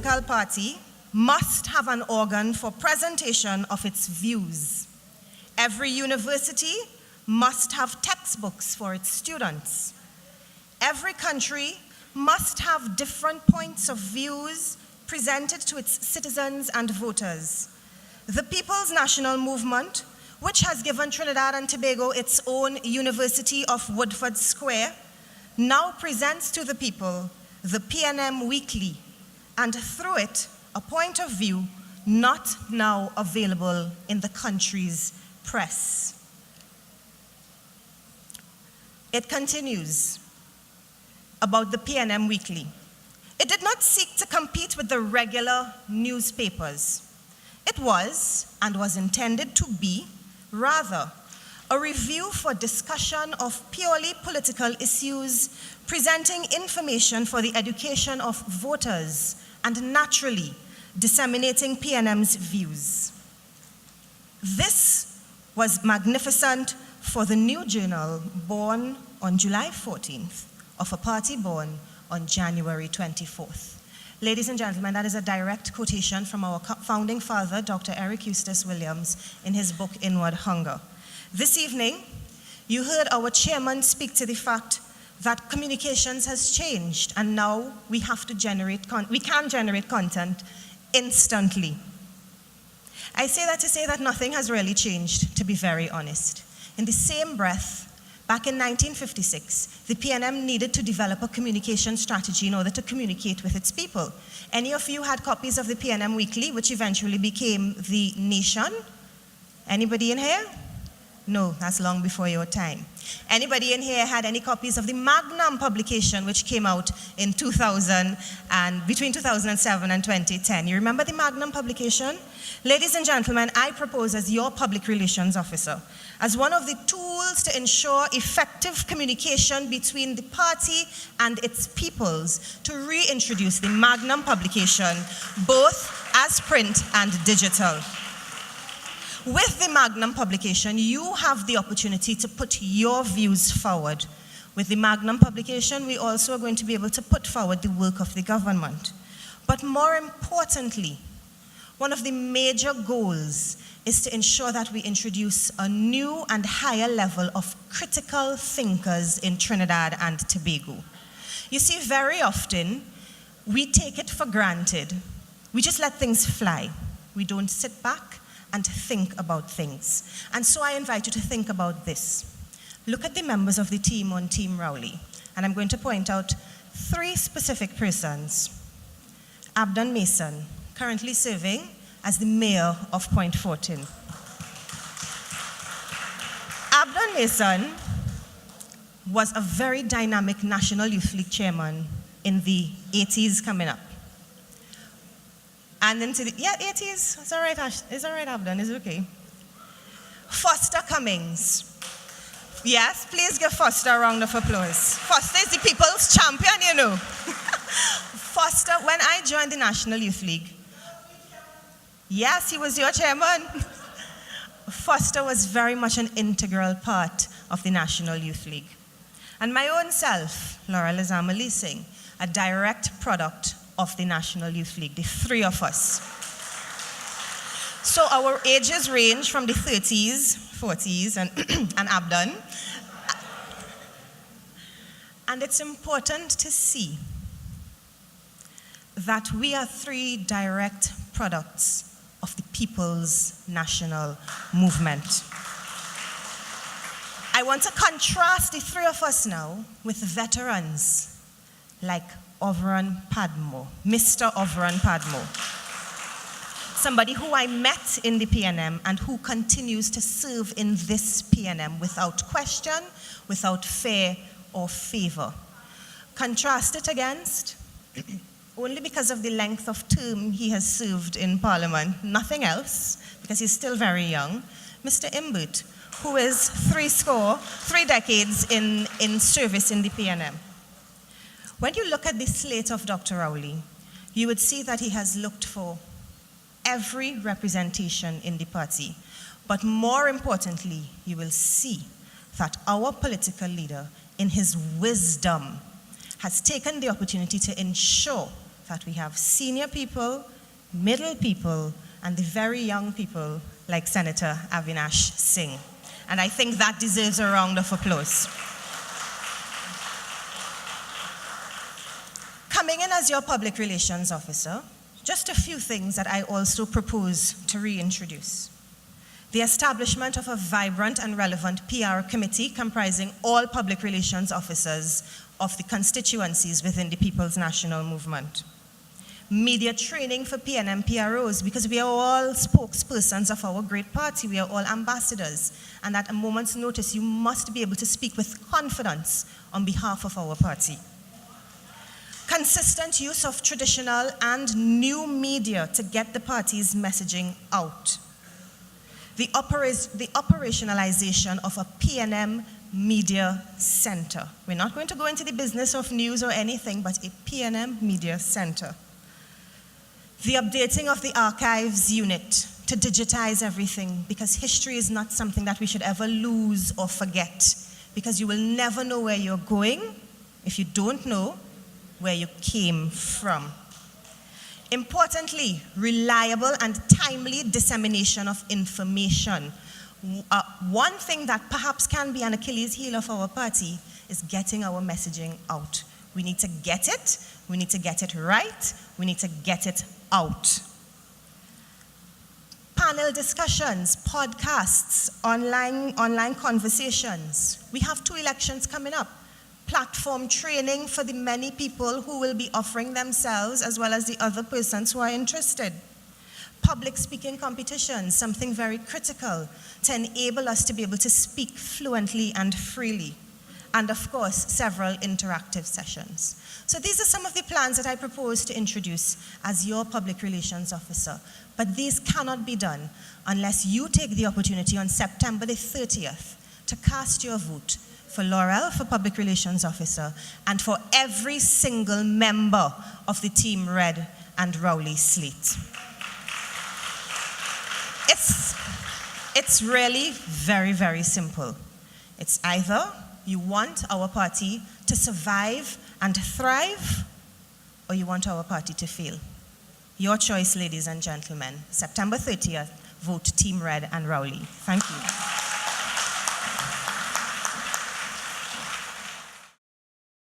political party must have an organ for presentation of its views. Every university must have textbooks for its students. Every country must have different points of views presented to its citizens and voters. The People's National Movement, which has given Trinidad and Tobago its own University of Woodford Square, now presents to the people the PNM Weekly, and through it, a point of view not now available in the country's press. It continues about the PNM Weekly. It did not seek to compete with the regular newspapers. It was, and was intended to be, rather, a review for discussion of purely political issues, presenting information for the education of voters, and naturally, disseminating PNM's views. This was magnificent for the new journal born on July 14th of a party born on January 24th. Ladies and gentlemen, that is a direct quotation from our founding father, Dr. Eric Eustace Williams, in his book, Inward Hunger. This evening, you heard our chairman speak to the fact that communications has changed, and now we have to we can generate content instantly. I say that to say that nothing has really changed, to be very honest. In the same breath, back in 1956, the PNM needed to develop a communication strategy in order to communicate with its people. Any of you had copies of the PNM Weekly, which eventually became The Nation? Anybody in here? No, that's long before your time. Anybody in here had any copies of the Magnum publication, which came out in between 2007 and 2010? You remember the Magnum publication? Ladies and gentlemen, I propose as your public relations officer, as one of the tools to ensure effective communication between the party and its peoples, to reintroduce the Magnum publication, both as print and digital. With the Magnum publication, you have the opportunity to put your views forward. With the Magnum publication, we also are going to be able to put forward the work of the government. But more importantly, one of the major goals is to ensure that we introduce a new and higher level of critical thinkers in Trinidad and Tobago. You see, very often, we take it for granted. We just let things fly. We don't sit back and think about things. And so I invite you to think about this. Look at the members of the team on Team Rowley, and I'm going to point out 3 specific persons. Abdon Mason, currently serving as the mayor of Point Fortin. Abdon Mason was a very dynamic National Youth League chairman in the 80s coming up. And into the, 80s, it's all right, it's all right, Abdon, it's okay. Foster Cummings. Yes, please give Foster a round of applause. Foster is the people's champion, you know. Foster, when I joined the National Youth League, yes, he was your chairman. Foster was very much an integral part of the National Youth League. And my own self, Laurel Lezama, a direct product of the National Youth League, the 3 of us. So our ages range from the 30s, 40s, and Abdon. And it's important to see that we are 3 direct products of the People's National Movement. I want to contrast the 3 of us now with veterans like Overan Padmo, Mr. Overan Padmo, somebody who I met in the PNM and who continues to serve in this PNM without question, without fear or favor. Contrast it against, only because of the length of term he has served in Parliament, nothing else, because he's still very young, Mr. Imbut, who is 3 decades in service in the PNM. When you look at the slate of Dr. Rowley, you would see that he has looked for every representation in the party. But more importantly, you will see that our political leader, in his wisdom, has taken the opportunity to ensure that we have senior people, middle people, and the very young people like Senator Avinash Singh. And I think that deserves a round of applause. Coming in as your public relations officer, just a few things that I also propose to reintroduce. The establishment of a vibrant and relevant PR committee comprising all public relations officers of the constituencies within the People's National Movement. Media training for PNM PROs, because we are all spokespersons of our great party, we are all ambassadors, and at a moment's notice you must be able to speak with confidence on behalf of our party. Consistent use of traditional and new media to get the party's messaging out. The operationalization of a PNM media center. We're not going to go into the business of news or anything, but a PNM media center. The updating of the archives unit to digitize everything, because history is not something that we should ever lose or forget, because you will never know where you're going if you don't know where you came from. Importantly, reliable and timely dissemination of information. One thing that perhaps can be an Achilles heel of our party is getting our messaging out. We need to get it right, we need to get it out. Panel discussions, podcasts, online conversations. We have 2 elections coming up. Platform training for the many people who will be offering themselves, as well as the other persons who are interested. Public speaking competitions, something very critical to enable us to be able to speak fluently and freely. And of course, several interactive sessions. So these are some of the plans that I propose to introduce as your public relations officer. But these cannot be done unless you take the opportunity on September the 30th to cast your vote for Laurel for Public Relations Officer, and for every single member of the Team Red and Rowley slate. It's really very, very simple. It's either you want our party to survive and thrive, or you want our party to fail. Your choice, ladies and gentlemen. September 30th, vote Team Red and Rowley. Thank you.